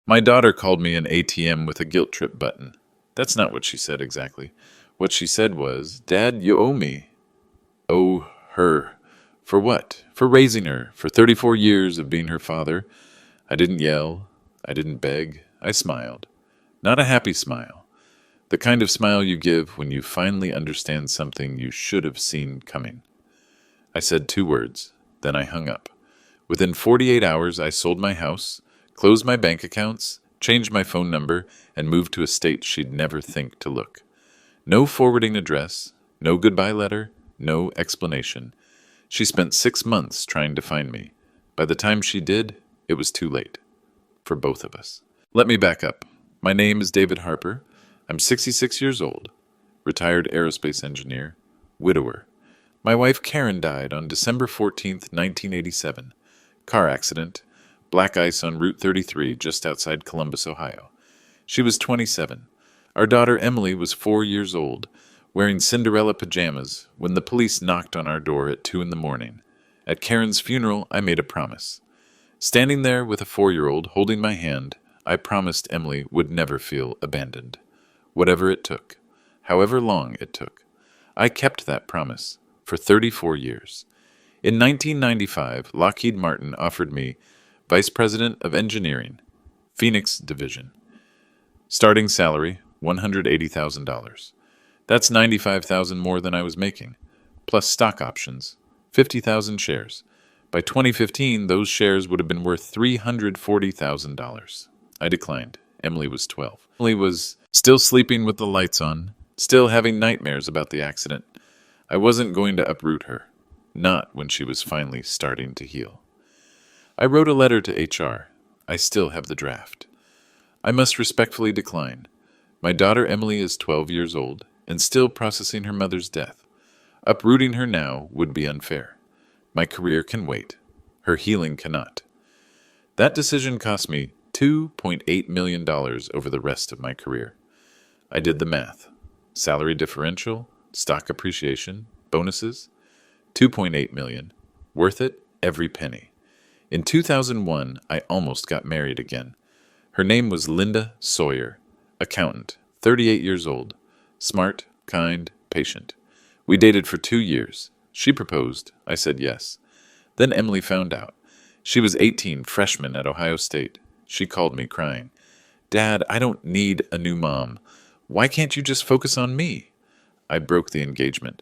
My daughter called me an ATM with a guilt trip button. That's not what she said exactly. What she said was, "Dad, you owe me." Owe her. For what? For raising her, for 34 years of being her father. I didn't yell. I didn't beg. I smiled. Not a happy smile. The kind of smile you give when you finally understand something you should have seen coming. I said 2 words. Then I hung up. Within 48 hours, I sold my house, closed my bank accounts, changed my phone number, and moved to a state she'd never think to look. No forwarding address, no goodbye letter, no explanation. She spent 6 months trying to find me. By the time she did, it was too late. For both of us. Let me back up. My name is David Harper. I'm 66 years old. Retired aerospace engineer. Widower. My wife Karen died on December 14th, 1987. Car accident. Black ice on Route 33 just outside Columbus, Ohio. She was 27. Our daughter Emily was 4 years old, wearing Cinderella pajamas when the police knocked on our door at 2 in the morning. At Karen's funeral, I made a promise. Standing there with a 4-year-old holding my hand, I promised Emily would never feel abandoned. Whatever it took, however long it took. I kept that promise for 34 years. In 1995, Lockheed Martin offered me Vice President of Engineering, Phoenix Division. Starting salary, $180,000. That's $95,000 more than I was making, plus stock options, 50,000 shares. By 2015, those shares would have been worth $340,000. I declined. Emily was 12. Emily was still sleeping with the lights on, still having nightmares about the accident. I wasn't going to uproot her, not when she was finally starting to heal. I wrote a letter to HR. I still have the draft. I must respectfully decline. My daughter Emily is 12 years old and still processing her mother's death. Uprooting her now would be unfair. My career can wait. Her healing cannot. That decision cost me $2.8 million over the rest of my career. I did the math. Salary differential, stock appreciation, bonuses. $2.8 million. Worth it, every penny. In 2001, I almost got married again. Her name was Linda Sawyer, accountant, 38 years old, smart, kind, patient. We dated for 2 years. She proposed. I said yes. Then Emily found out. She was 18, freshman at Ohio State. She called me crying. "Dad, I don't need a new mom. Why can't you just focus on me?" I broke the engagement.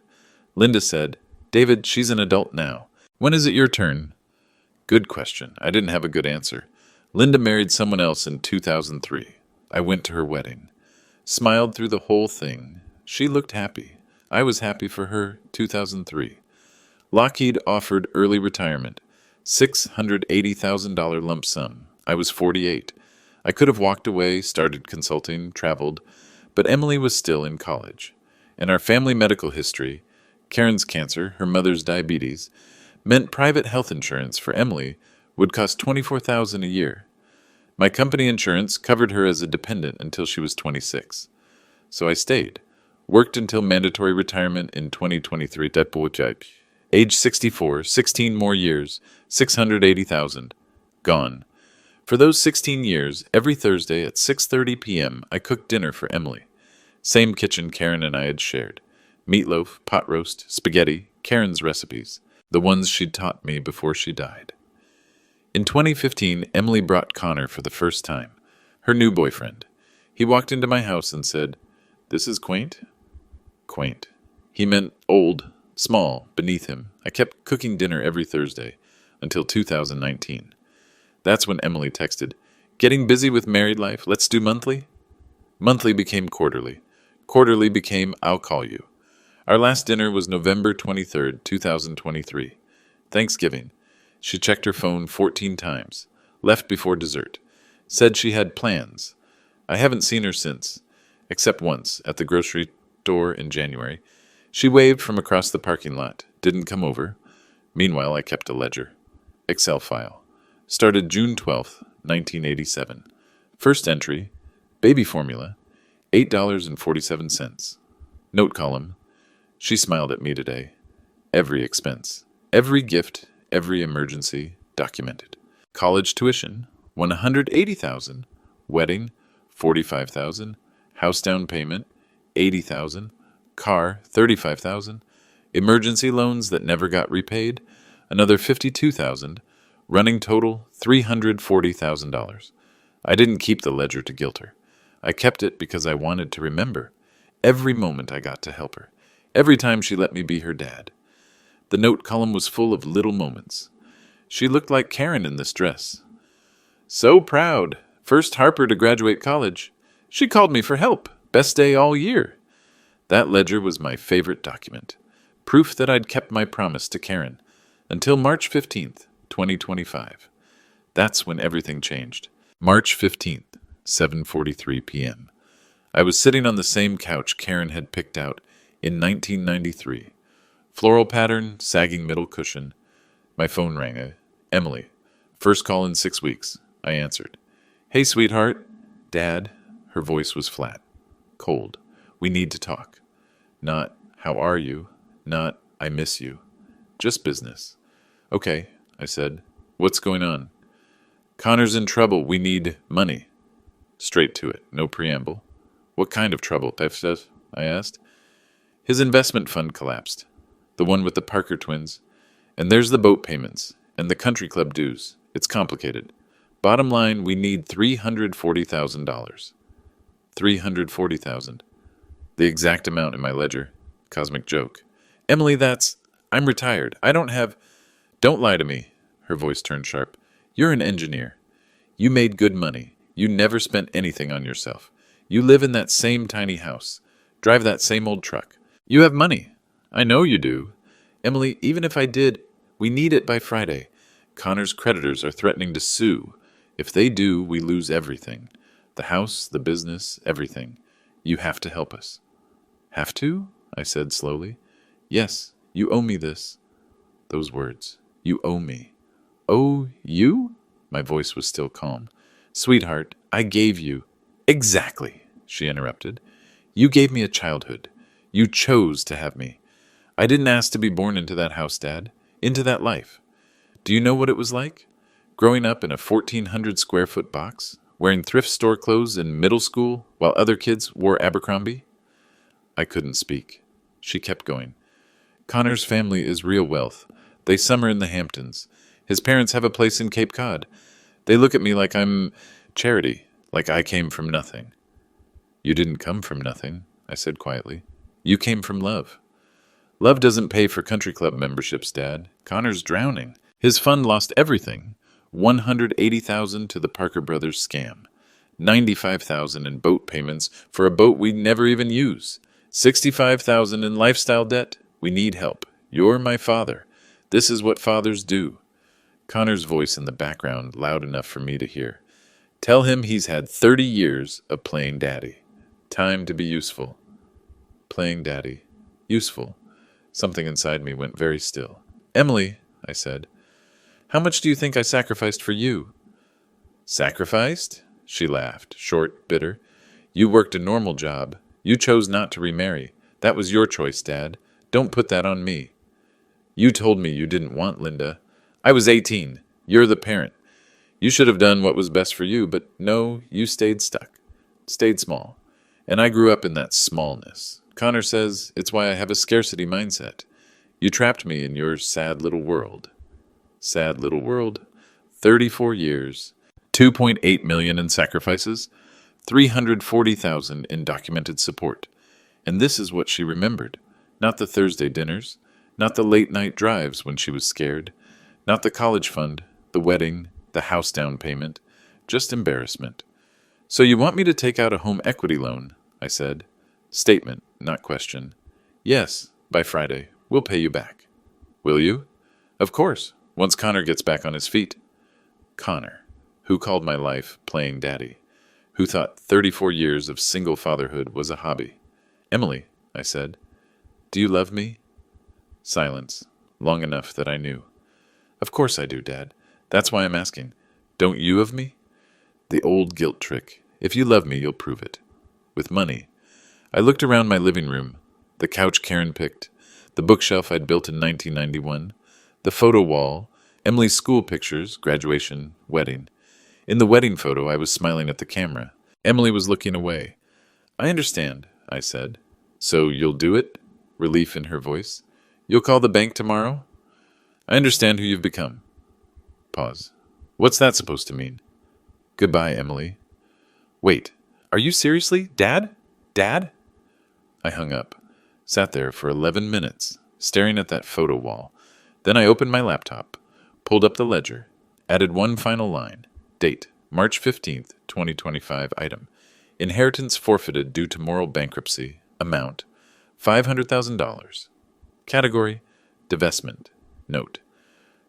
Linda said, "David, she's an adult now. When is it your turn?" Good question. I didn't have a good answer. Linda married someone else in 2003. I went to her wedding. Smiled through the whole thing. She looked happy. I was happy for her, 2003. Lockheed offered early retirement, $680,000 lump sum. I was 48. I could have walked away, started consulting, traveled, but Emily was still in college. And our family medical history, Karen's cancer, her mother's diabetes, meant private health insurance for Emily would cost $24,000 a year. My company insurance covered her as a dependent until she was 26. So I stayed. Worked until mandatory retirement in 2023. Age 64, 16 more years, $680,000. Gone. For those 16 years, every Thursday at 6:30 p.m., I cooked dinner for Emily. Same kitchen Karen and I had shared. Meatloaf, pot roast, spaghetti, Karen's recipes. The ones she'd taught me before she died. In 2015, Emily brought Connor for the first time, her new boyfriend. He walked into my house and said, "This is quaint?" Quaint. He meant old, small, beneath him. I kept cooking dinner every Thursday until 2019. That's when Emily texted, "Getting busy with married life, let's do monthly?" Monthly became quarterly. Quarterly became I'll call you. Our last dinner was November 23rd, 2023. Thanksgiving. She checked her phone 14 times, left before dessert, said she had plans. I haven't seen her since, except once at the grocery store in January. She waved from across the parking lot, didn't come over. Meanwhile, I kept a ledger. Excel file. Started June 12th, 1987. First entry, baby formula, $8.47. Note column. She smiled at me today. Every expense, every gift, every emergency documented. College tuition, $180,000. wedding, 45,000, house down payment, 80,000, car, 35,000, emergency loans that never got repaid, another 52,000, running total $340,000. I didn't keep the ledger to guilt her. I kept it because I wanted to remember every moment I got to help her, every time she let me be her dad. The note column was full of little moments. She looked like Karen in this dress. So proud. First Harper to graduate college. She called me for help. Best day all year. That ledger was my favorite document. Proof that I'd kept my promise to Karen. Until March 15th, 2025. That's when everything changed. March 15th, 7:43 p.m. I was sitting on the same couch Karen had picked out in 1993. Floral pattern, sagging middle cushion. My phone rang. Emily. First call in 6 weeks. I answered. Hey, sweetheart. Dad. Her voice was flat. Cold. We need to talk. Not, how are you? Not, I miss you. Just business. Okay, I said. What's going on? Connor's in trouble. We need money. Straight to it. No preamble. What kind of trouble, I asked. His investment fund collapsed. The one with the Parker twins. And there's the boat payments. And the country club dues. It's complicated. Bottom line, we need $340,000. $340,000. The exact amount in my ledger. Cosmic joke. Emily, I'm retired. I don't have... Don't lie to me. Her voice turned sharp. You're an engineer. You made good money. You never spent anything on yourself. You live in that same tiny house. Drive that same old truck. You have money. I know you do. Emily, even if I did, we need it by Friday. Connor's creditors are threatening to sue. If they do, we lose everything. The house, the business, everything. You have to help us. Have to? I said slowly. Yes, you owe me this. Those words. You owe me. Owe you? My voice was still calm. Sweetheart, I gave you. Exactly, she interrupted. You gave me a childhood. You chose to have me. I didn't ask to be born into that house, Dad. Into that life. Do you know what it was like? Growing up in a 1,400 square foot box, wearing thrift store clothes in middle school while other kids wore Abercrombie? I couldn't speak. She kept going. Connor's family is real wealth. They summer in the Hamptons. His parents have a place in Cape Cod. They look at me like I'm charity, like I came from nothing. You didn't come from nothing, I said quietly. You came from love. Love doesn't pay for country club memberships, Dad. Connor's drowning. His fund lost everything. $180,000 to the Parker Brothers scam. $95,000 in boat payments for a boat we'd never even use. $65,000 in lifestyle debt. We need help. You're my father. This is what fathers do. Connor's voice in the background, loud enough for me to hear. Tell him he's had 30 years of playing daddy. Time to be useful. Playing daddy. Useful. Something inside me went very still. Emily, I said, how much do you think I sacrificed for you? Sacrificed? She laughed, short, bitter. You worked a normal job. You chose not to remarry. That was your choice, Dad. Don't put that on me. You told me you didn't want Linda. I was 18. You're the parent. You should have done what was best for you, but no, you stayed stuck. Stayed small. And I grew up in that smallness. Connor says it's why I have a scarcity mindset. You trapped me in your sad little world. Sad little world. 34 years. 2.8 million in sacrifices. 340,000 in documented support. And this is what she remembered. Not the Thursday dinners. Not the late-night drives when she was scared. Not the college fund, the wedding, the house down payment. Just embarrassment. So you want me to take out a home equity loan? I said. Statement, not question. Yes, by Friday. We'll pay you back. Will you? Of course, once Connor gets back on his feet. Connor, who called my life playing daddy, who thought 34 years of single fatherhood was a hobby. Emily, I said, do you love me? Silence, long enough that I knew. Of course I do, Dad. That's why I'm asking. Don't you of me? The old guilt trick. If you love me, you'll prove it. With money. I looked around my living room, the couch Karen picked, the bookshelf I'd built in 1991, the photo wall, Emily's school pictures, graduation, wedding. In the wedding photo, I was smiling at the camera. Emily was looking away. I understand, I said. So you'll do it? Relief in her voice. You'll call the bank tomorrow? I understand who you've become. Pause. What's that supposed to mean? Goodbye, Emily. Wait, are you seriously? Dad? Dad? I hung up. Sat there for 11 minutes, staring at that photo wall. Then I opened my laptop, pulled up the ledger, added one final line. Date, March 15th, 2025 item. Inheritance forfeited due to moral bankruptcy. Amount, $500,000. Category, divestment. Note,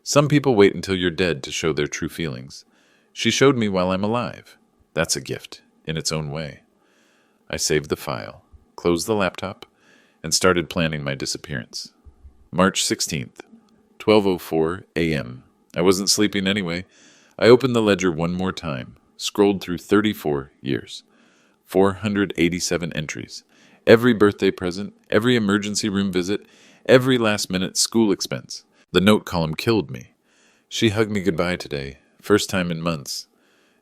some people wait until you're dead to show their true feelings. She showed me while I'm alive. That's a gift, in its own way. I saved the file, closed the laptop, and started planning my disappearance. March 16th, 12:04 a.m. I wasn't sleeping anyway. I opened the ledger one more time, scrolled through 34 years. 487 entries. Every birthday present, every emergency room visit, every last-minute school expense. The note column killed me. She hugged me goodbye today, first time in months.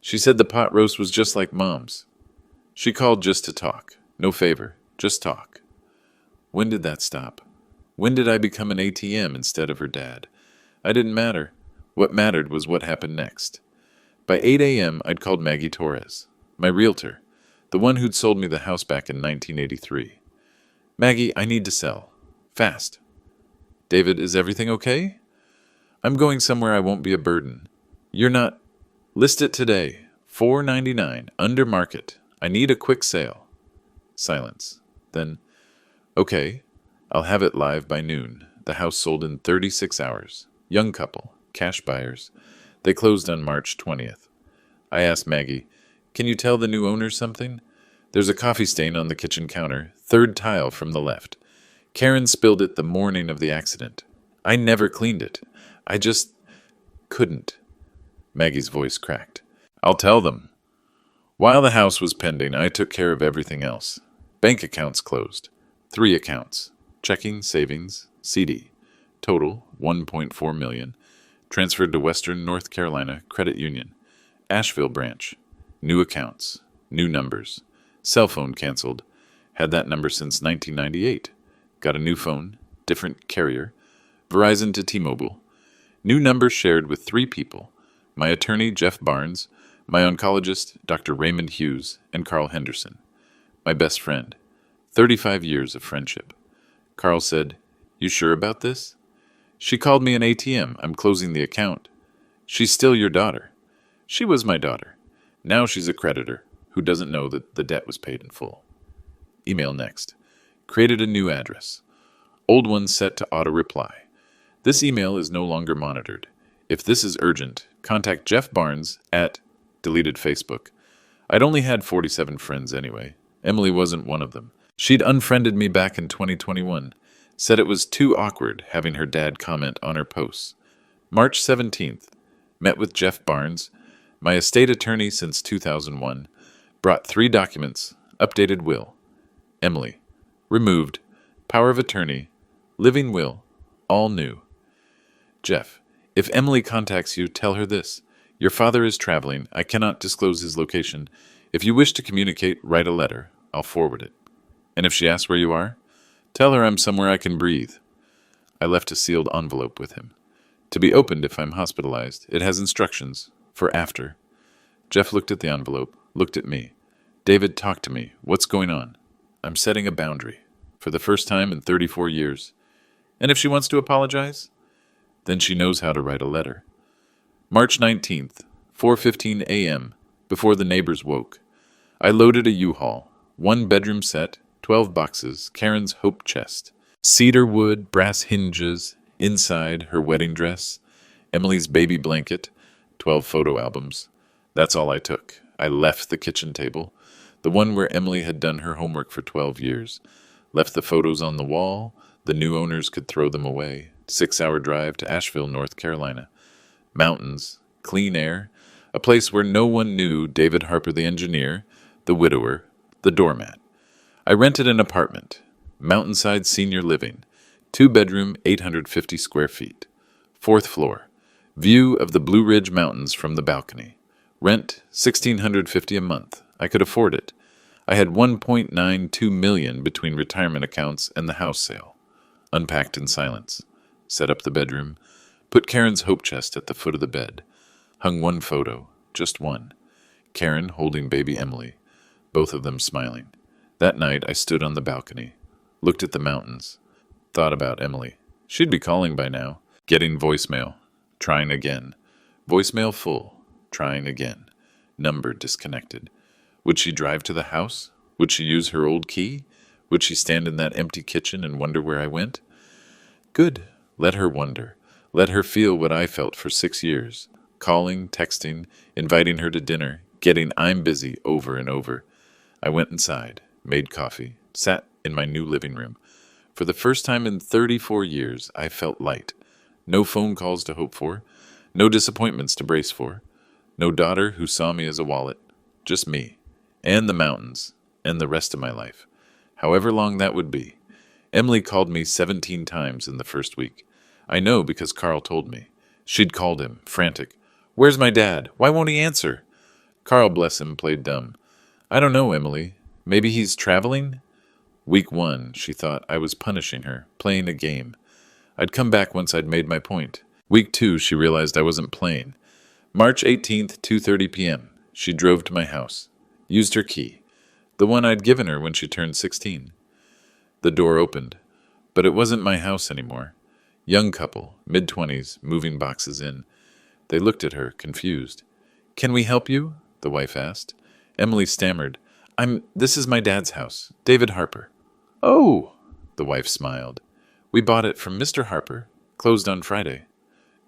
She said the pot roast was just like Mom's. She called just to talk. No favor, just talk. When did that stop? When did I become an ATM instead of her dad? I didn't matter. What mattered was what happened next. By 8 a.m., I'd called Maggie Torres, my realtor, the one who'd sold me the house back in 1983. Maggie, I need to sell. Fast. David, is everything okay? I'm going somewhere I won't be a burden. You're not... List it today. $4.99, under market. I need a quick sale. Silence. Then, okay, I'll have it live by noon. The house sold in 36 hours. Young couple, cash buyers. They closed on March 20th. I asked Maggie, can you tell the new owners something? There's a coffee stain on the kitchen counter, third tile from the left. Karen spilled it the morning of the accident. I never cleaned it. I just couldn't. Maggie's voice cracked. I'll tell them. While the house was pending, I took care of everything else. Bank accounts closed. 3 accounts. Checking, savings, CD. Total, $1.4 million. Transferred to Western North Carolina Credit Union. Asheville branch. New accounts. New numbers. Cell phone canceled. Had that number since 1998. Got a new phone. Different carrier. Verizon to T-Mobile. New number shared with 3 people. My attorney, Jeff Barnes. My oncologist, Dr. Raymond Hughes, and Carl Henderson. My best friend. 35 years of friendship. Carl said, you sure about this? She called me an ATM. I'm closing the account. She's still your daughter. She was my daughter. Now she's a creditor who doesn't know that the debt was paid in full. Email next. Created a new address. Old one set to auto-reply. This email is no longer monitored. If this is urgent, contact Jeff Barnes at deleted Facebook. I'd only had 47 friends anyway. Emily wasn't one of them. She'd unfriended me back in 2021. Said it was too awkward having her dad comment on her posts. March 17th. Met with Jeff Barnes, my estate attorney since 2001. Brought 3 documents. Updated will. Emily. Removed. Power of attorney. Living will. All new. Jeff. If Emily contacts you, tell her this. Your father is traveling. I cannot disclose his location. If you wish to communicate, write a letter. I'll forward it. And if she asks where you are, tell her I'm somewhere I can breathe. I left a sealed envelope with him. To be opened if I'm hospitalized. It has instructions for after. Jeff looked at the envelope, looked at me. David, talk to me. What's going on? I'm setting a boundary. For the first time in 34 years. And if she wants to apologize? Then she knows how to write a letter. March 19th, 4:15 a.m., before the neighbors woke. I loaded a U-Haul, 1-bedroom set, 12 boxes, Karen's hope chest, cedar wood, brass hinges, inside her wedding dress, Emily's baby blanket, 12 photo albums. That's all I took. I left the kitchen table, the one where Emily had done her homework for 12 years, left the photos on the wall. The new owners could throw them away. 6-hour drive to Asheville, North Carolina. Mountains, clean air, a place where no one knew David Harper the engineer, the widower, the doormat. I rented an apartment, Mountainside Senior Living, 2-bedroom, 850 square feet, 4th floor, view of the Blue Ridge Mountains from the balcony, Rent, $1,650 a month. I could afford it. I had $1.92 million between retirement accounts and the house sale. Unpacked in silence. Set up the bedroom. Put Karen's hope chest at the foot of the bed. Hung one photo, just one. Karen holding baby Emily, both of them smiling. That night I stood on the balcony, looked at the mountains, thought about Emily. She'd be calling by now. Getting voicemail. Trying again. Voicemail full. Trying again. Number disconnected. Would she drive to the house? Would she use her old key? Would she stand in that empty kitchen and wonder where I went? Good. Let her wonder. Let her feel what I felt for 6 years. Calling, texting, inviting her to dinner, getting "I'm busy" over and over. I went inside, made coffee, sat in my new living room. For the first time in 34 years, I felt light. No phone calls to hope for. No disappointments to brace for. No daughter who saw me as a wallet. Just me. And the mountains. And the rest of my life. However long that would be. Emily called me 17 times in the first week. I know because Carl told me. She'd called him, frantic. "Where's my dad? Why won't he answer?" Carl, bless him, played dumb. "I don't know, Emily. Maybe he's traveling?" Week 1, she thought I was punishing her, playing a game. I'd come back once I'd made my point. Week 2, she realized I wasn't playing. March 18th, 2:30 p.m. She drove to my house. Used her key. The one I'd given her when she turned 16. The door opened. But it wasn't my house anymore. Young couple, mid-20s, moving boxes in. They looked at her, confused. "Can we help you?" the wife asked. Emily stammered. This is my dad's house, David Harper." "Oh," the wife smiled. "We bought it from Mr. Harper. Closed on Friday."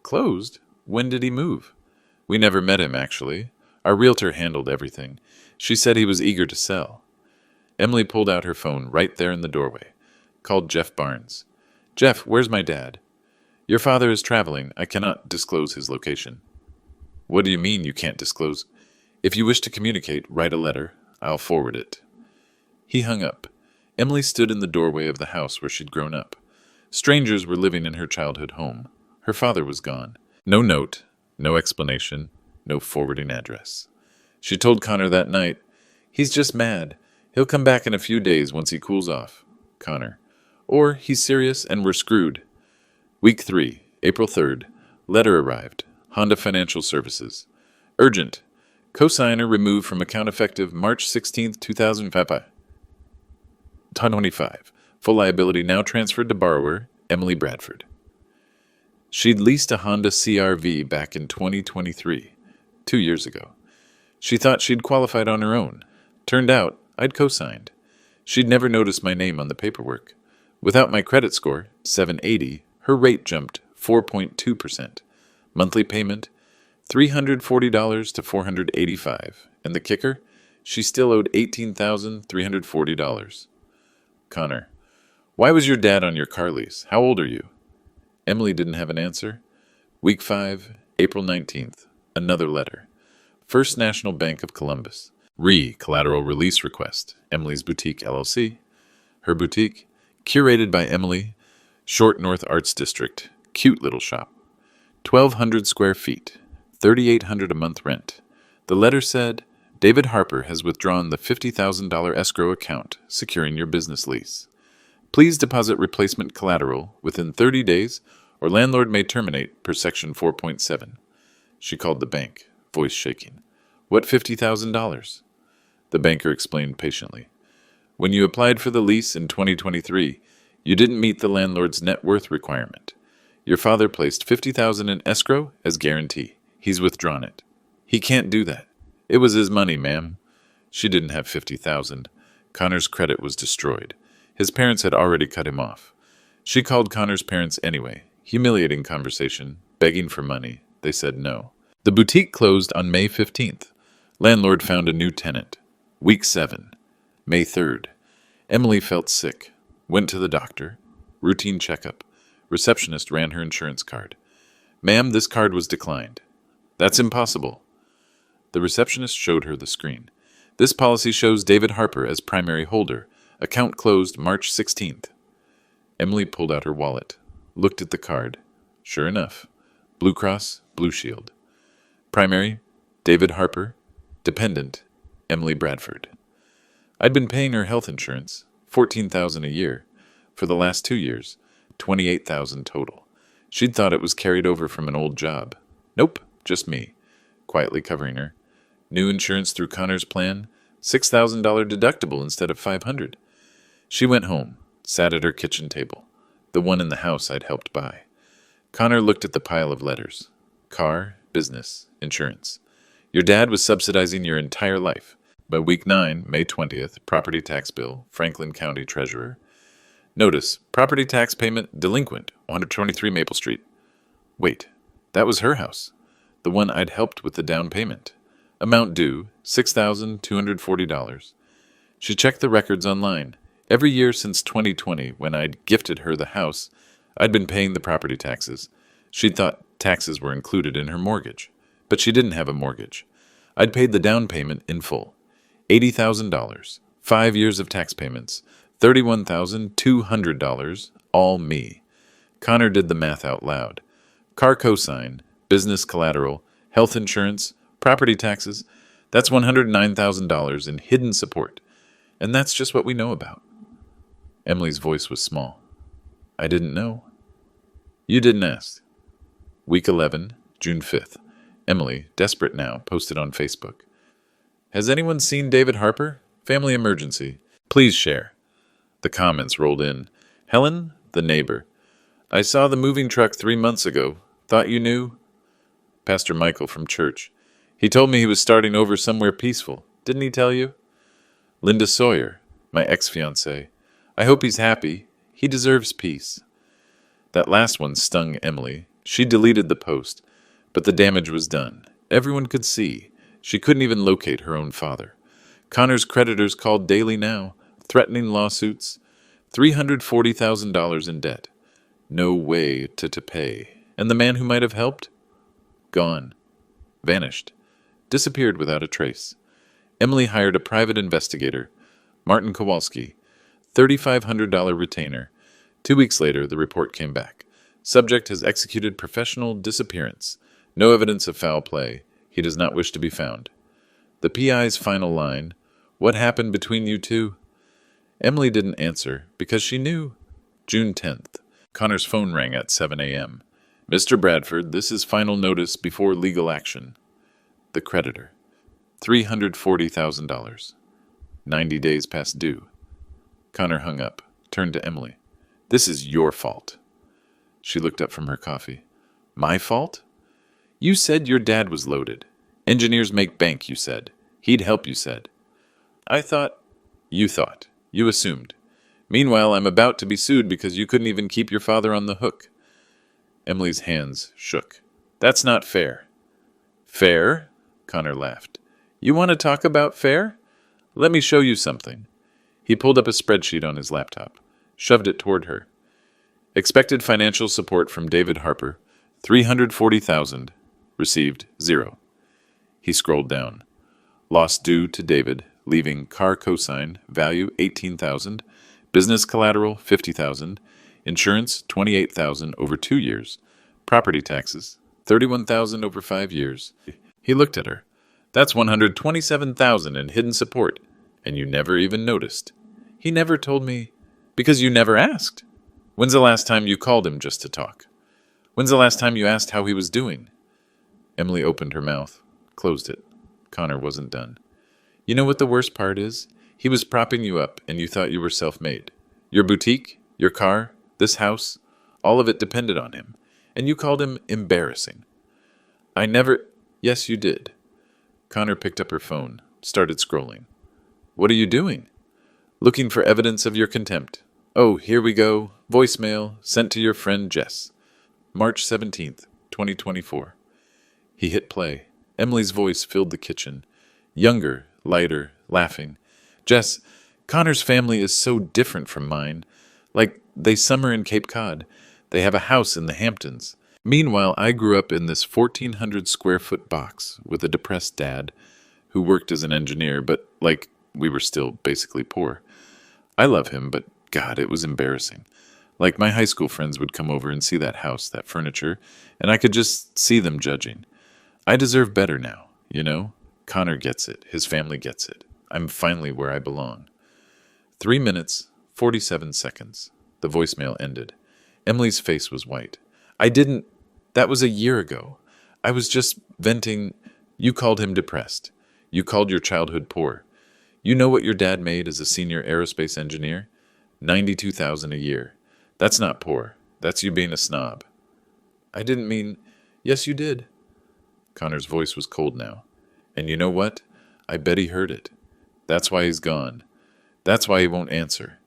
"Closed? When did he move?" "We never met him, actually. Our realtor handled everything. She said he was eager to sell." Emily pulled out her phone right there in the doorway. Called Jeff Barnes. "Jeff, where's my dad?" "Your father is traveling. I cannot disclose his location." "What do you mean you can't disclose?" "If you wish to communicate, write a letter. I'll forward it." He hung up. Emily stood in the doorway of the house where she'd grown up. Strangers were living in her childhood home. Her father was gone. No note, no explanation, no forwarding address. She told Connor that night, "He's just mad. He'll come back in a few days once he cools off." Connor. "Or he's serious and we're screwed." Week 3, April 3rd. Letter arrived. Honda Financial Services. Urgent. Cosigner removed from account effective March 16th, 2025. Full liability now transferred to borrower, Emily Bradford. She'd leased a Honda CR-V back in 2023, 2 years ago. She thought she'd qualified on her own. Turned out, I'd co-signed. She'd never noticed my name on the paperwork. Without my credit score, 780, her rate jumped 4.2%. Monthly payment, $340 to $485. And the kicker? She still owed $18,340. Connor. Why was your dad on your car lease? How old are you? Emily didn't have an answer. Week 5, April 19th. Another letter. First National Bank of Columbus. Collateral release request. Emily's Boutique, LLC. Her boutique. Curated by Emily. Short North Arts District. Cute little shop. 1,200 square feet. $3,800 a month rent. The letter said, David Harper has withdrawn the $50,000 escrow account securing your business lease. Please deposit replacement collateral within 30 days or landlord may terminate per section 4.7. She called the bank, voice shaking. What $50,000? The banker explained patiently. When you applied for the lease in 2023, you didn't meet the landlord's net worth requirement. Your father placed $50,000 in escrow as guarantee. He's withdrawn it. He can't do that. It was his money, ma'am. She didn't have $50,000. Connor's credit was destroyed. His parents had already cut him off. She called Connor's parents anyway. Humiliating conversation, begging for money. They said no. The boutique closed on May 15th. Landlord found a new tenant. Week 7, May 3rd. Emily felt sick. Went to the doctor. Routine checkup. Receptionist ran her insurance card. Ma'am, this card was declined. That's impossible. The receptionist showed her the screen. This policy shows David Harper as primary holder. Account closed March 16th. Emily pulled out her wallet. Looked at the card. Sure enough. Blue Cross, Blue Shield. Primary, David Harper. Dependent, Emily Bradford. I'd been paying her health insurance, $14,000 a year, for the last 2 years, $28,000 total. She'd thought it was carried over from an old job. Nope, just me, quietly covering her. New insurance through Connor's plan, $6,000 deductible instead of $500. She went home, sat at her kitchen table, the one in the house I'd helped buy. Connor looked at the pile of letters. Car, business, insurance. Your dad was subsidizing your entire life. By week 9, May 20th, property tax bill, Franklin County Treasurer. Notice, property tax payment delinquent, 123 Maple Street. Wait, that was her house. The one I'd helped with the down payment. Amount due, $6,240. She checked the records online. Every year since 2020, when I'd gifted her the house, I'd been paying the property taxes. She'd thought taxes were included in her mortgage. But she didn't have a mortgage. I'd paid the down payment in full. $80,000. 5 years of tax payments. $31,200, all me. Connor did the math out loud. Car cosign, business collateral, health insurance, property taxes. That's $109,000 in hidden support. And that's just what we know about. Emily's voice was small. I didn't know. You didn't ask. Week 11, June 5th. Emily, desperate now, posted on Facebook. Has anyone seen David Harper? Family emergency. Please share. The comments rolled in. Helen, the neighbor. I saw the moving truck 3 months ago. Thought you knew? Pastor Michael from church. He told me he was starting over somewhere peaceful. Didn't he tell you? Linda Sawyer, my ex-fiancé. I hope he's happy. He deserves peace. That last one stung Emily. She deleted the post. But the damage was done. Everyone could see. She couldn't even locate her own father. Connor's creditors called daily now, threatening lawsuits. $340,000 in debt. No way to pay. And the man who might have helped? Gone. Vanished. Disappeared without a trace. Emily hired a private investigator, Martin Kowalski. $3,500 retainer. 2 weeks later, the report came back. Subject has executed professional disappearance. No evidence of foul play. He does not wish to be found. The PI's final line, what happened between you two? Emily didn't answer because she knew. June 10th. Connor's phone rang at 7 a.m. Mr. Bradford, this is final notice before legal action. The creditor. $340,000. 90 days past due. Connor hung up, turned to Emily. This is your fault. She looked up from her coffee. My fault? You said your dad was loaded. Engineers make bank, you said. He'd help, you said. I thought. You thought. You assumed. Meanwhile, I'm about to be sued because you couldn't even keep your father on the hook. Emily's hands shook. That's not fair. Fair? Connor laughed. You want to talk about fair? Let me show you something. He pulled up a spreadsheet on his laptop, shoved it toward her. Expected financial support from David Harper, $340,000. Received, 0. He scrolled down. Loss due to David, leaving car cosign, value $18,000, business collateral $50,000, insurance $28,000 over 2 years, property taxes $31,000 over 5 years. He looked at her. That's $127,000 in hidden support, and you never even noticed. He never told me, because you never asked. When's the last time you called him just to talk? When's the last time you asked how he was doing? Emily opened her mouth, closed it. Connor wasn't done. You know what the worst part is? He was propping you up, and you thought you were self-made. Your boutique, your car, this house, all of it depended on him, and you called him embarrassing. I never... Yes, you did. Connor picked up her phone, started scrolling. What are you doing? Looking for evidence of your contempt. Oh, here we go. Voicemail sent to your friend Jess. March 17th, 2024. He hit play. Emily's voice filled the kitchen. Younger, lighter, laughing. Jess, Connor's family is so different from mine. Like, they summer in Cape Cod. They have a house in the Hamptons. Meanwhile, I grew up in this 1,400 square foot box with a depressed dad who worked as an engineer, but, like, we were still basically poor. I love him, but God, it was embarrassing. Like, my high school friends would come over and see that house, that furniture, and I could just see them judging. I deserve better now. you know? Connor gets it. His family gets it. I'm finally where I belong. 3 minutes, 47 seconds. The voicemail ended. Emily's face was white. That was a year ago. I was just venting. You called him depressed. You called your childhood poor. You know what your dad made as a senior aerospace engineer? $92,000 a year. That's not poor. That's you being a snob. I didn't mean... Yes, you did. Connor's voice was cold now. And you know what? I bet he heard it. That's why he's gone. That's why he won't answer.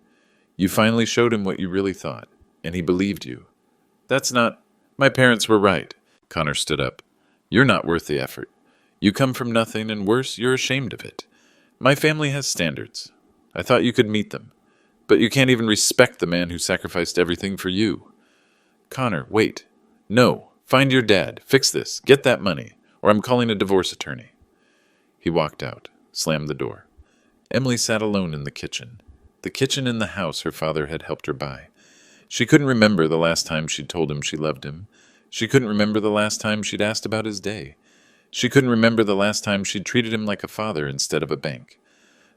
You finally showed him what you really thought, and he believed you. That's not... My parents were right. Connor stood up. You're not worth the effort. You come from nothing, and worse, you're ashamed of it. My family has standards. I thought you could meet them. But you can't even respect the man who sacrificed everything for you. Connor, wait. No. Find your dad. Fix this. Get that money, or I'm calling a divorce attorney. He walked out, slammed the door. Emily sat alone in the kitchen in the house her father had helped her buy. She couldn't remember the last time she'd told him she loved him. She couldn't remember the last time she'd asked about his day. She couldn't remember the last time she'd treated him like a father instead of a bank.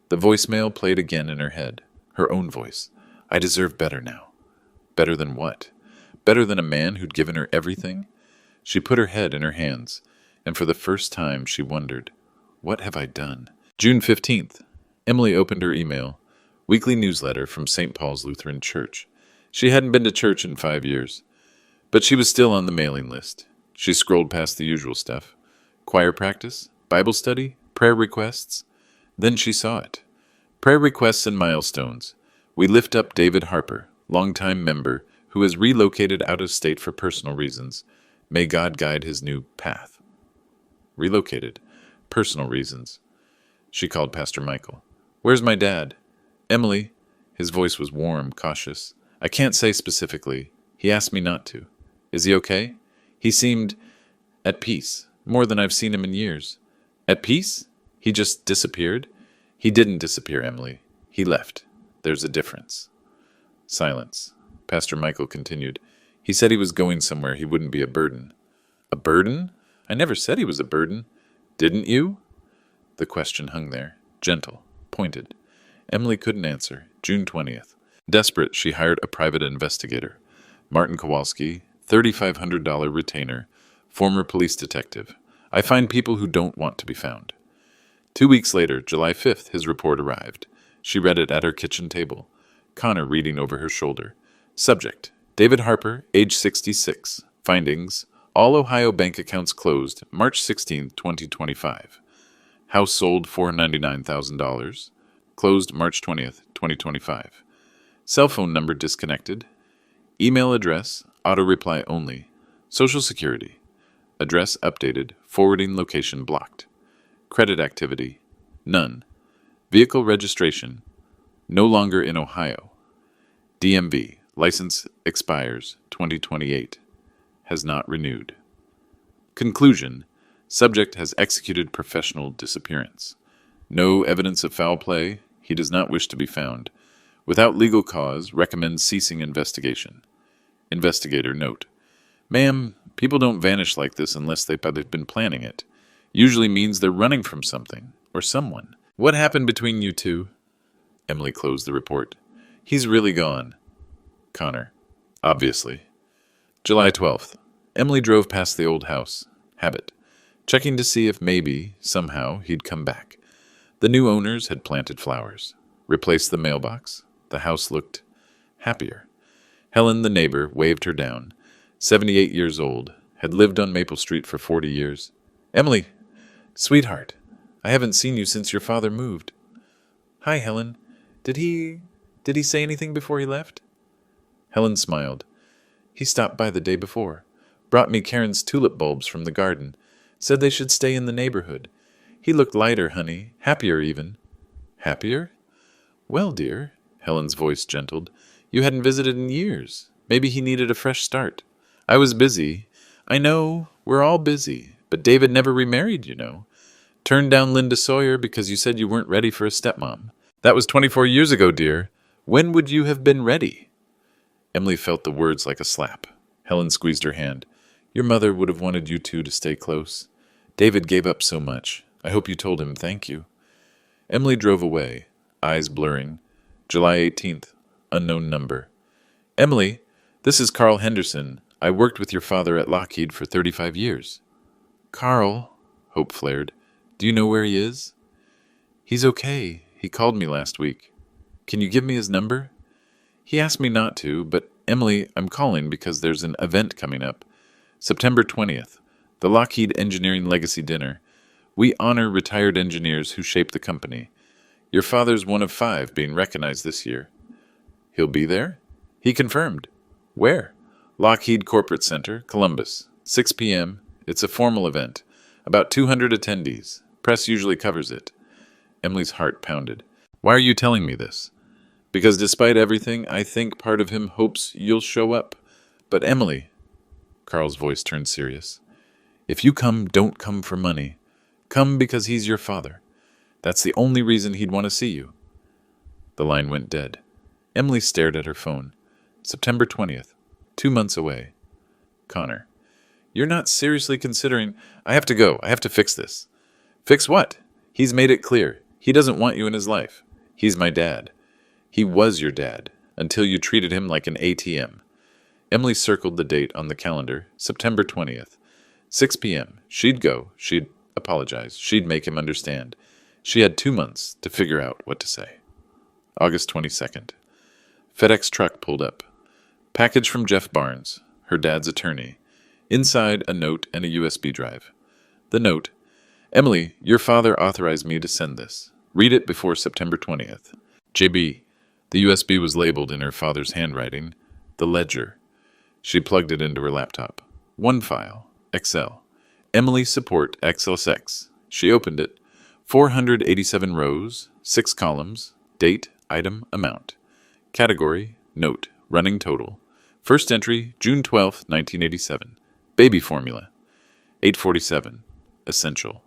The voicemail played again in her head, her own voice. I deserve better now. Better than what? Better than a man who'd given her everything? She put her head in her hands, and for the first time she wondered, what have I done? June 15th. Emily opened her email. Weekly newsletter from St. Paul's Lutheran Church. She hadn't been to church in 5 years, but she was still on the mailing list. She scrolled past the usual stuff. Choir practice, Bible study, prayer requests. Then she saw it. Prayer requests and milestones. We lift up David Harper, longtime member, who has relocated out of state for personal reasons. May God guide his new path. Relocated. Personal reasons. She called Pastor Michael. Where's my dad? Emily. His voice was warm, cautious. I can't say specifically. He asked me not to. Is he okay? He seemed at peace, more than I've seen him in years. At peace? He just disappeared? He didn't disappear, Emily. He left. There's a difference. Silence. Pastor Michael continued. He said he was going somewhere he wouldn't be a burden. A burden? I never said he was a burden. Didn't you? The question hung there, gentle, pointed. Emily couldn't answer. June 20th. Desperate, she hired a private investigator. Martin Kowalski, $3,500 retainer, former police detective. I find people who don't want to be found. 2 weeks later, July 5th, his report arrived. She read it at her kitchen table. Connor reading over her shoulder. Subject: David Harper, age 66. Findings: all Ohio bank accounts closed March 16, 2025. House sold $499,000. Closed March 20th, 2025. Cell phone number disconnected. Email address, auto reply only. Social Security. Address updated, forwarding location blocked. Credit activity, none. Vehicle registration, no longer in Ohio. DMV, license expires 2028. Has not renewed. Conclusion, subject has executed professional disappearance. No evidence of foul play. He does not wish to be found. Without legal cause, recommends ceasing investigation. Investigator note: Ma'am, people don't vanish like this unless they've been planning it. Usually means they're running from something or someone. What happened between you two? Emily closed the report. He's really gone. Connor: obviously. July 12th. Emily drove past the old house. Habit. Checking to see if maybe, somehow, he'd come back. The new owners had planted flowers. Replaced the mailbox. The house looked happier. Helen, the neighbor, waved her down. 78 years old. Had lived on Maple Street for 40 years. Emily! Sweetheart, I haven't seen you since your father moved. Hi, Helen. Did he say anything before he left? Helen smiled. He stopped by the day before. Brought me Karen's tulip bulbs from the garden. Said they should stay in the neighborhood. He looked lighter, honey. Happier, even. Happier? Well, dear, Helen's voice gentled, you hadn't visited in years. Maybe he needed a fresh start. I was busy. I know, we're all busy. But David never remarried, you know. Turned down Linda Sawyer because you said you weren't ready for a stepmom. That was 24 years ago, dear. When would you have been ready? Emily felt the words like a slap. Helen squeezed her hand. Your mother would have wanted you two to stay close. David gave up so much. I hope you told him thank you. Emily drove away, eyes blurring. July 18th, unknown number. Emily, this is Carl Henderson. I worked with your father at Lockheed for 35 years. Carl, Hope flared. Do you know where he is? He's okay. He called me last week. Can you give me his number? He asked me not to, but Emily, I'm calling because there's an event coming up. September 20th, the Lockheed Engineering Legacy Dinner. We honor retired engineers who shaped the company. Your father's one of 5 being recognized this year. He'll be there? He confirmed. Where? Lockheed Corporate Center, Columbus. 6 p.m. It's a formal event. About 200 attendees. Press usually covers it. Emily's heart pounded. Why are you telling me this? Because despite everything, I think part of him hopes you'll show up. But Emily, Carl's voice turned serious. If you come, don't come for money. Come because he's your father. That's the only reason he'd want to see you. The line went dead. Emily stared at her phone. September 20th, 2 months away. Connor. You're not seriously considering... I have to go. I have to fix this. Fix what? He's made it clear. He doesn't want you in his life. He's my dad. He was your dad, until you treated him like an ATM. Emily circled the date on the calendar, September 20th. 6 p.m. She'd go. She'd apologize. She'd make him understand. She had 2 months to figure out what to say. August 22nd. FedEx truck pulled up. Package from Jeff Barnes, her dad's attorney. Inside, a note and a USB drive. The note, Emily, your father authorized me to send this. Read it before September 20th. JB. The USB was labeled in her father's handwriting, the ledger. She plugged it into her laptop. One file, Excel. Emily support XLSX. She opened it. 487 rows, 6 columns, date, item, amount. Category, note, running total. First entry, June 12th, 1987. Baby formula. 847, essential.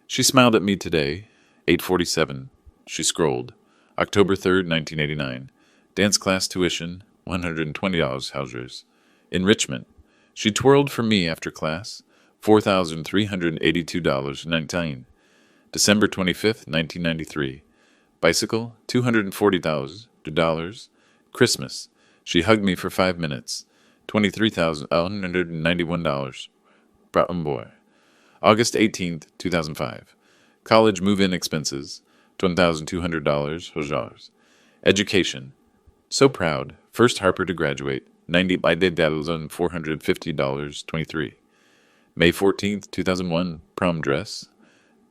She smiled at me today. 847. She scrolled. October 3rd, 1989. Dance class tuition, $120 Housers. Enrichment. She twirled for me after class. $4,382.19. December 25th, 1993. Bicycle, $240,000. Christmas. She hugged me for 5 minutes. $23,191. Broughton boy. August 18th, 2005. College move-in expenses. $1,200. Education. So proud. First Harper to graduate. $90,450.23. May 14th, 2001. Prom dress.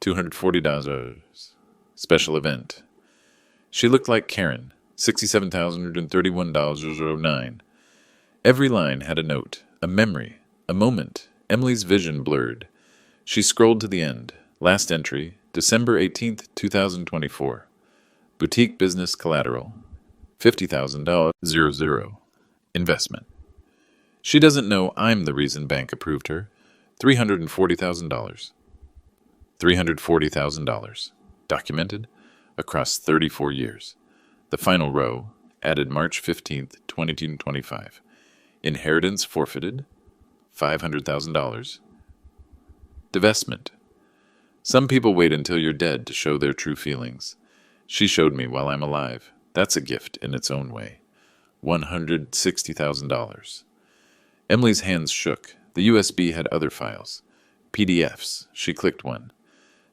$240. Special event. She looked like Karen. $67,031.09. Every line had a note, a memory, a moment. Emily's vision blurred. She scrolled to the end. Last entry, December 18th, 2024. Boutique business collateral. $50,000. Investment. She doesn't know I'm the reason bank approved her. $340,000. $340,000. Documented across 34 years. The final row, added March 15th, 2025. Inheritance forfeited. $500,000. Divestment. Some people wait until you're dead to show their true feelings. She showed me while I'm alive. That's a gift in its own way. $160,000. Emily's hands shook. The USB had other files. PDFs. She clicked one.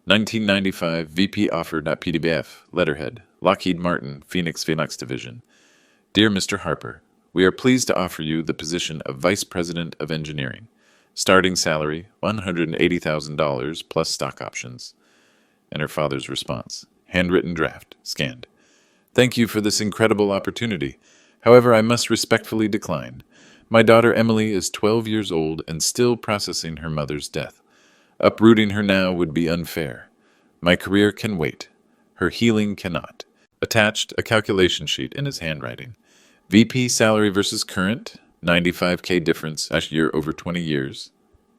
1995 VP offer.pdf. Letterhead. Lockheed Martin, Phoenix Division. Dear Mr. Harper, we are pleased to offer you the position of Vice President of Engineering. Starting salary, $180,000 plus stock options. And her father's response. Handwritten draft. Scanned. Thank you for this incredible opportunity. However, I must respectfully decline. My daughter Emily is 12 years old and still processing her mother's death. Uprooting her now would be unfair. My career can wait. Her healing cannot. Attached, a calculation sheet in his handwriting. VP salary versus current, $95K difference a year over 20 years.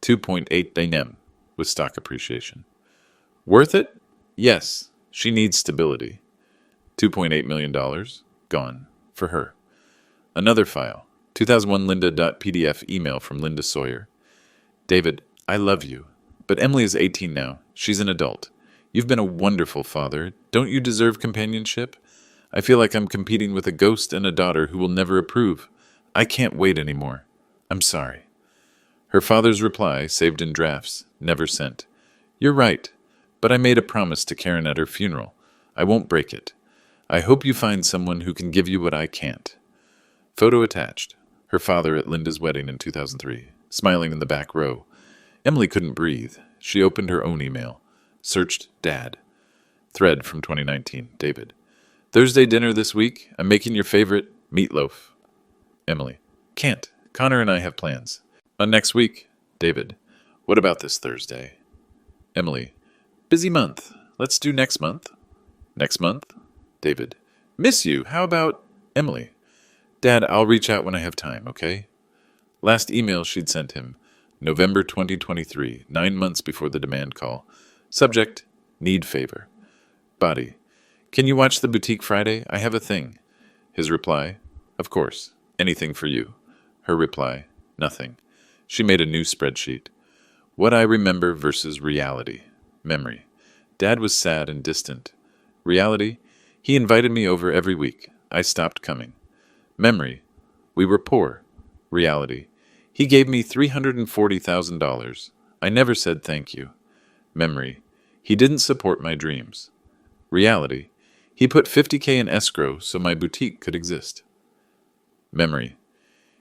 2.8 dynam with stock appreciation. Worth it? Yes. She needs stability. $2.8 million. Gone. For her. Another file. 2001 Linda.pdf email from Linda Sawyer. David, I love you. But Emily is 18 now. She's an adult. You've been a wonderful father. Don't you deserve companionship? I feel like I'm competing with a ghost and a daughter who will never approve. I can't wait anymore. I'm sorry. Her father's reply, saved in drafts, never sent. You're right, but I made a promise to Karen at her funeral. I won't break it. I hope you find someone who can give you what I can't. Photo attached. Her father at Linda's wedding in 2003, smiling in the back row. Emily couldn't breathe. She opened her own email. Searched Dad. Thread from 2019. David. Thursday dinner this week. I'm making your favorite meatloaf. Emily. Can't. Connor and I have plans. On next week. David. What about this Thursday? Emily. Busy month. Let's do next month. Next month? David. Miss you. How about Emily? Dad, I'll reach out when I have time, okay? Last email she'd sent him. November 2023, 9 months before the demand call. Subject, need favor. Body, can you watch the Boutique Friday? I have a thing. His reply, of course, anything for you. Her reply, nothing. She made a new spreadsheet. What I remember versus reality. Memory. Dad was sad and distant. Reality, he invited me over every week. I stopped coming. Memory, we were poor. Reality, he gave me $340,000. I never said thank you. Memory, he didn't support my dreams. Reality, he put $50K in escrow so my boutique could exist. Memory,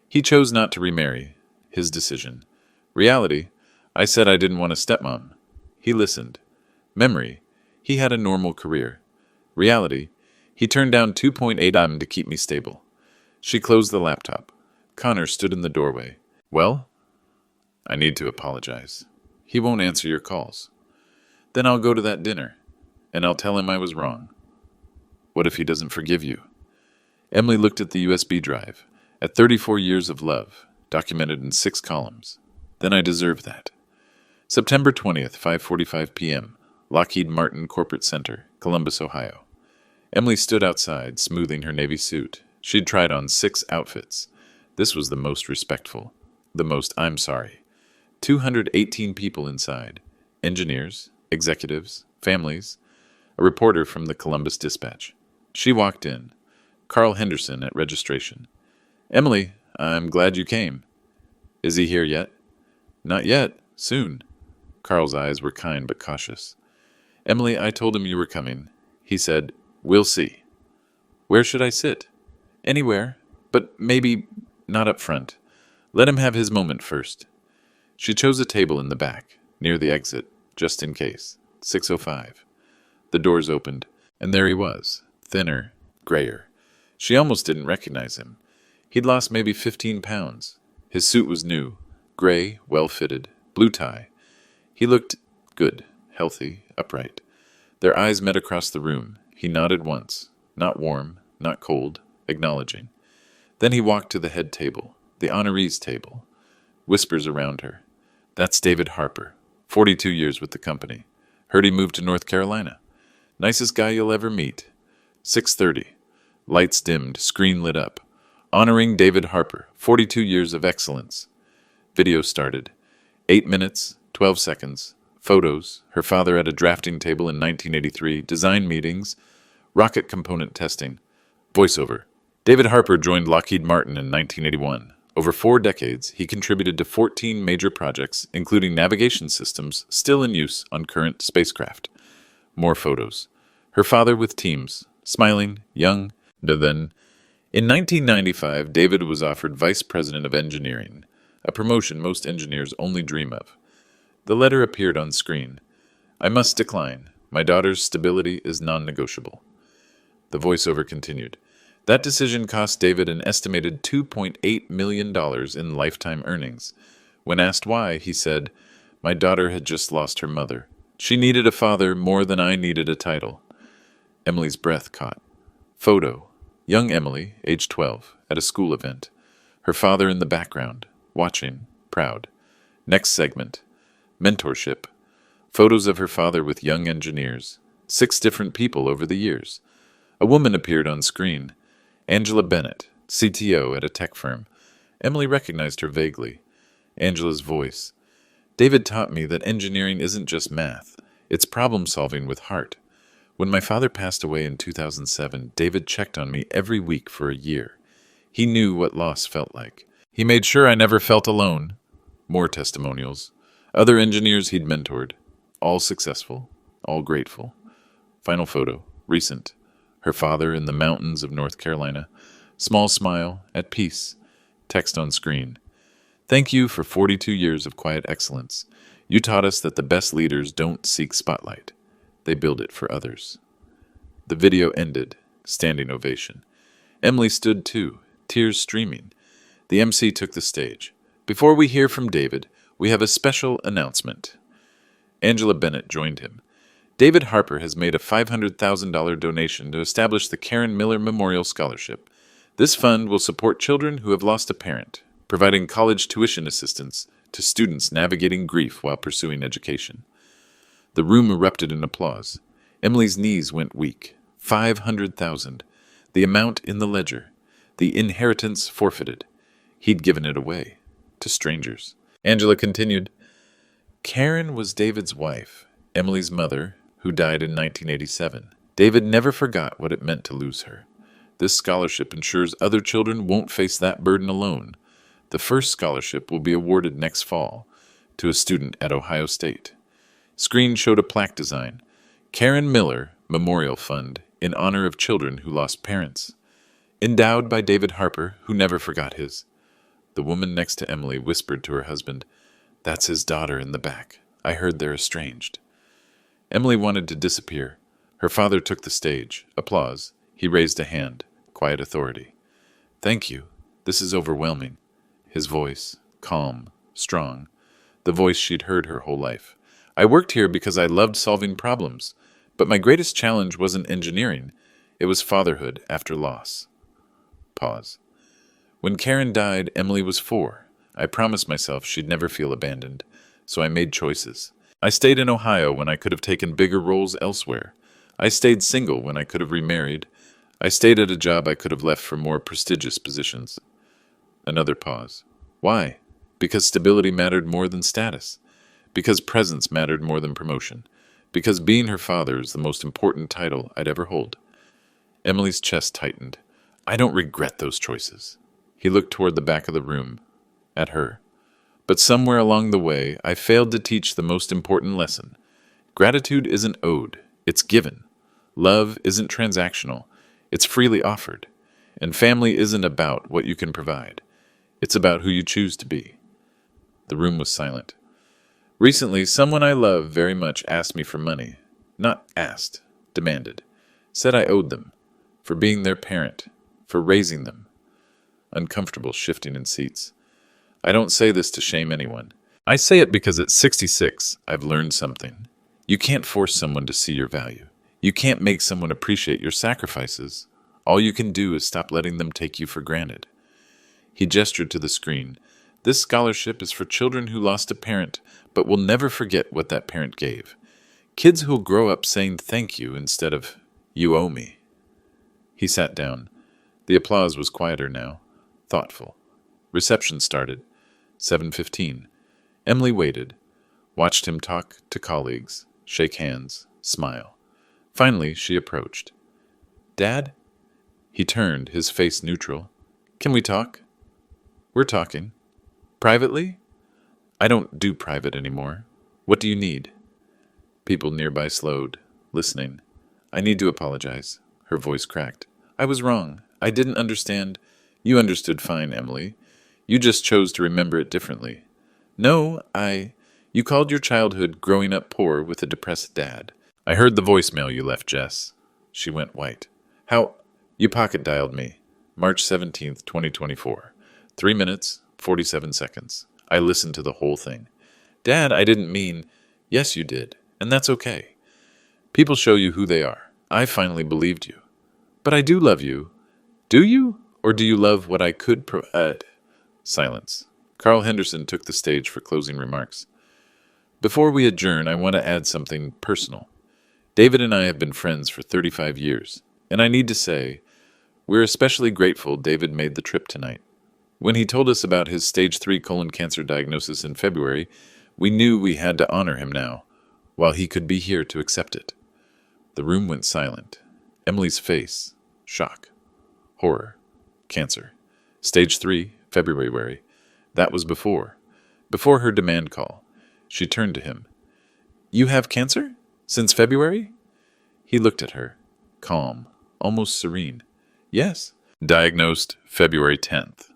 he chose not to remarry. His decision. Reality, I said I didn't want a stepmom. He listened. Memory, he had a normal career. Reality, he turned down 2.8 M to keep me stable. She closed the laptop. Connor stood in the doorway. Well? I need to apologize. He won't answer your calls. Then I'll go to that dinner, and I'll tell him I was wrong. What if he doesn't forgive you? Emily looked at the USB drive. At 34 years of love, documented in 6 columns. Then I deserve that. September 20th, 5:45 p.m., Lockheed Martin Corporate Center, Columbus, Ohio. Emily stood outside, smoothing her navy suit. She'd tried on 6 outfits. This was the most respectful, the most I'm sorry. 218 people inside. Engineers, executives, families. A reporter from the Columbus Dispatch. She walked in. Carl Henderson at registration. Emily, I'm glad you came. Is he here yet? Not yet. Soon. Carl's eyes were kind but cautious. Emily, I told him you were coming. He said, we'll see. Where should I sit? Anywhere, but maybe not up front. Let him have his moment first. She chose a table in the back, near the exit, just in case. 6:05. The doors opened, and there he was, thinner, grayer. She almost didn't recognize him. He'd lost maybe 15 pounds. His suit was new, gray, well-fitted, blue tie. He looked good, healthy, upright. Their eyes met across the room. He nodded once, not warm, not cold, acknowledging. Then he walked to the head table, the honorees table. Whispers around her. That's David Harper, 42 years with the company. Heard he moved to North Carolina. Nicest guy you'll ever meet. 6:30. Lights dimmed, screen lit up. Honoring David Harper, 42 years of excellence. Video started. 8 minutes, 12 seconds. Photos, her father at a drafting table in 1983, design meetings, rocket component testing. Voiceover. David Harper joined Lockheed Martin in 1981. Over 4 decades, he contributed to 14 major projects, including navigation systems still in use on current spacecraft. More photos. Her father with teams, smiling, young, then. In 1995, David was offered Vice President of Engineering, a promotion most engineers only dream of. The letter appeared on screen. I must decline. My daughter's stability is non-negotiable. The voiceover continued. That decision cost David an estimated $2.8 million in lifetime earnings. When asked why, he said, my daughter had just lost her mother. She needed a father more than I needed a title. Emily's breath caught. Photo. Young Emily, age 12, at a school event. Her father in the background, watching, proud. Next segment. Mentorship. Photos of her father with young engineers. 6 different people over the years. A woman appeared on screen. Angela Bennett, CTO at a tech firm. Emily recognized her vaguely. Angela's voice. David taught me that engineering isn't just math, it's problem solving with heart. When my father passed away in 2007, David checked on me every week for a year. He knew what loss felt like. He made sure I never felt alone. More testimonials. Other engineers he'd mentored. All successful. All grateful. Final photo. Recent. Her father in the mountains of North Carolina. Small smile. At peace. Text on screen. Thank you for 42 years of quiet excellence. You taught us that the best leaders don't seek spotlight. They build it for others. The video ended. Standing ovation. Emily stood too, tears streaming. The MC took the stage. Before we hear from David, we have a special announcement. Angela Bennett joined him. David Harper has made a $500,000 donation to establish the Karen Miller Memorial Scholarship. This fund will support children who have lost a parent, providing college tuition assistance to students navigating grief while pursuing education. The room erupted in applause. Emily's knees went weak. 500,000. The amount in the ledger. The inheritance forfeited. He'd given it away. To strangers. Angela continued, Karen was David's wife, Emily's mother, who died in 1987. David never forgot what it meant to lose her. This scholarship ensures other children won't face that burden alone. The first scholarship will be awarded next fall to a student at Ohio State. Screen showed a plaque design. Karen Miller Memorial Fund in honor of children who lost parents. Endowed by David Harper, who never forgot his. The woman next to Emily whispered to her husband, That's his daughter in the back. I heard they're estranged. Emily wanted to disappear. Her father took the stage. Applause. He raised a hand. Quiet authority. Thank you. This is overwhelming. His voice, calm, strong. The voice she'd heard her whole life. I worked here because I loved solving problems, but my greatest challenge wasn't engineering. It was fatherhood after loss. Pause. When Karen died, Emily was 4. I promised myself she'd never feel abandoned, so I made choices. I stayed in Ohio when I could have taken bigger roles elsewhere. I stayed single when I could have remarried. I stayed at a job I could have left for more prestigious positions. Another pause. Why? Because stability mattered more than status. Because presence mattered more than promotion. Because being her father is the most important title I'd ever hold. Emily's chest tightened. I don't regret those choices. He looked toward the back of the room, at her. But somewhere along the way, I failed to teach the most important lesson. Gratitude isn't owed, it's given. Love isn't transactional, it's freely offered. And family isn't about what you can provide. It's about who you choose to be. The room was silent. Recently, someone I love very much asked me for money. Not asked, demanded. Said I owed them. For being their parent. For raising them. Uncomfortable shifting in seats. I don't say this to shame anyone. I say it because at 66, I've learned something. You can't force someone to see your value. You can't make someone appreciate your sacrifices. All you can do is stop letting them take you for granted. He gestured to the screen. This scholarship is for children who lost a parent, but will never forget what that parent gave. Kids who'll grow up saying thank you instead of, you owe me. He sat down. The applause was quieter now, thoughtful. Reception started. 7:15. Emily waited, watched him talk to colleagues, shake hands, smile. Finally, she approached. Dad? He turned, his face neutral. Can we talk? We're talking. Privately? I don't do private anymore. What do you need? People nearby slowed, listening. I need to apologize. Her voice cracked. I was wrong. I didn't understand. You understood fine, Emily. You just chose to remember it differently. No, You called your childhood growing up poor with a depressed dad. I heard the voicemail you left, Jess. She went white. How? You pocket-dialed me. March 17th, 2024. 3 minutes, 47 seconds. I listened to the whole thing. Dad, I didn't mean... Yes, you did. And that's okay. People show you who they are. I finally believed you. But I do love you. Do you? Or do you love what I could Silence. Carl Henderson took the stage for closing remarks. Before we adjourn, I want to add something personal. David and I have been friends for 35 years, and I need to say, we're especially grateful David made the trip tonight. When he told us about his stage 3 colon cancer diagnosis in February, We knew we had to honor him now, while he could be here to accept it. The room went silent. Emily's face. Shock. Horror. Cancer. Stage 3, February. That was before. Before her demand call. She turned to him. You have cancer? Since February? He looked at her. Calm. Almost serene. Yes. Diagnosed February 10th.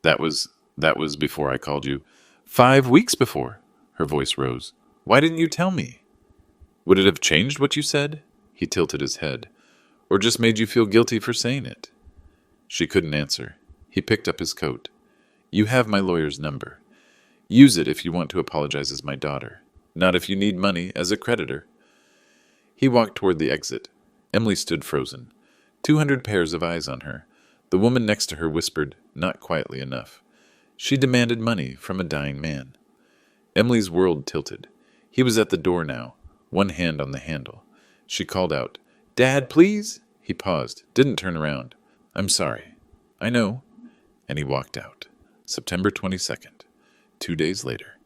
That was before I called you. 5 weeks before. Her voice rose. Why didn't you tell me? Would it have changed what you said? He tilted his head. Or just made you feel guilty for saying it? She couldn't answer. He picked up his coat. You have my lawyer's number. Use it if you want to apologize as my daughter. Not if you need money as a creditor. He walked toward the exit. Emily stood frozen. 200 pairs of eyes on her. The woman next to her whispered, not quietly enough. She demanded money from a dying man. Emily's world tilted. He was at the door now, one hand on the handle. She called out, Dad, please? He paused, didn't turn around. I'm sorry. I know. And he walked out. September 22nd. 2 days later.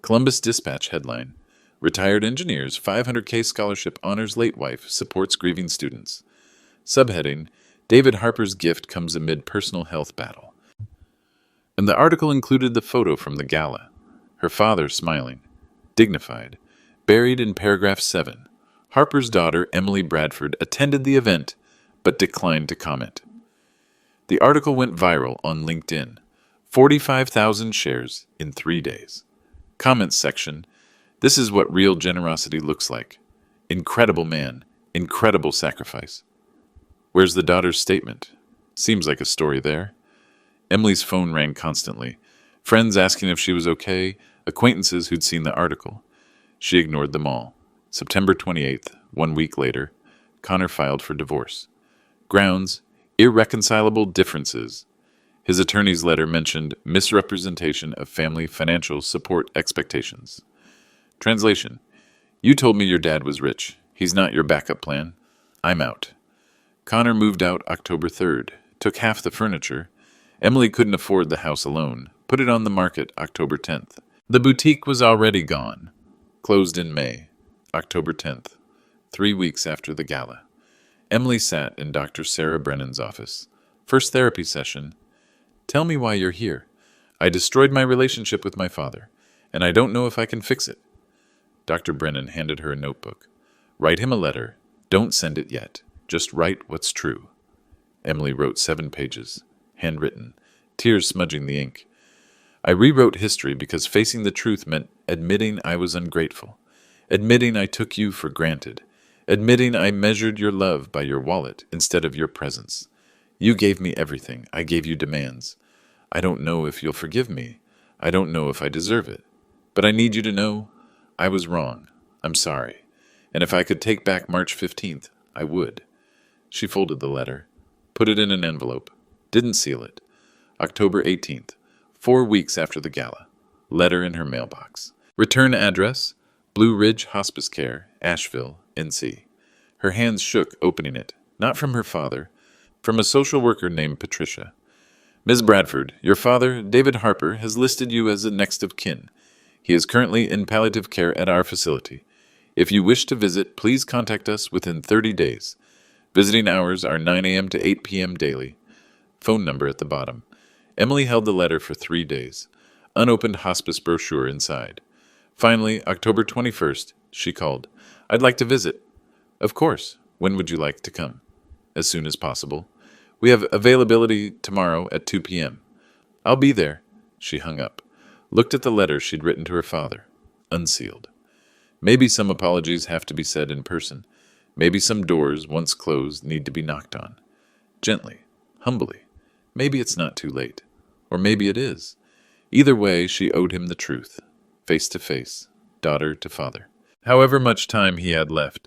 Columbus Dispatch headline. Retired engineers, 500K scholarship honors late wife, supports grieving students. Subheading, David Harper's gift comes amid personal health battle. And the article included the photo from the gala. Her father smiling, dignified, buried in paragraph 7. Harper's daughter, Emily Bradford, attended the event, but declined to comment. The article went viral on LinkedIn. 45,000 shares in 3 days. Comments section, this is what real generosity looks like. Incredible man, incredible sacrifice. Where's the daughter's statement? Seems like a story there. Emily's phone rang constantly. Friends asking if she was okay, acquaintances who'd seen the article. She ignored them all. September 28th, 1 week later, Connor filed for divorce. Grounds, irreconcilable differences. His attorney's letter mentioned misrepresentation of family financial support expectations. Translation, you told me your dad was rich. He's not your backup plan. I'm out. Connor moved out October 3rd, took half the furniture. Emily couldn't afford the house alone, put it on the market October 10th. The boutique was already gone. Closed in May, October 10th, 3 weeks after the gala. Emily sat in Dr. Sarah Brennan's office. First therapy session. Tell me why you're here. I destroyed my relationship with my father, and I don't know if I can fix it. Dr. Brennan handed her a notebook. Write him a letter. Don't send it yet. Just write what's true. Emily wrote 7 pages, handwritten, tears smudging the ink. I rewrote history because facing the truth meant admitting I was ungrateful, admitting I took you for granted, admitting I measured your love by your wallet instead of your presence. You gave me everything. I gave you demands. I don't know if you'll forgive me. I don't know if I deserve it. But I need you to know I was wrong. I'm sorry. And if I could take back March 15th, I would. She folded the letter, put it in an envelope, didn't seal it. October 18th, 4 weeks after the gala. Letter in her mailbox. Return address, Blue Ridge Hospice Care, Asheville, NC. Her hands shook opening it, not from her father, from a social worker named Patricia. Ms. Bradford, your father, David Harper, has listed you as a next of kin. He is currently in palliative care at our facility. If you wish to visit, please contact us within 30 days. Visiting hours are 9 a.m. to 8 p.m. daily. Phone number at the bottom. Emily held the letter for 3 days. Unopened hospice brochure inside. Finally, October 21st, she called. I'd like to visit. Of course. When would you like to come? As soon as possible. We have availability tomorrow at 2 p.m. I'll be there. She hung up. Looked at the letter she'd written to her father. Unsealed. Maybe some apologies have to be said in person. Maybe some doors, once closed, need to be knocked on. Gently, humbly. Maybe it's not too late. Or maybe it is. Either way, she owed him the truth. Face to face, daughter to father. However much time he had left,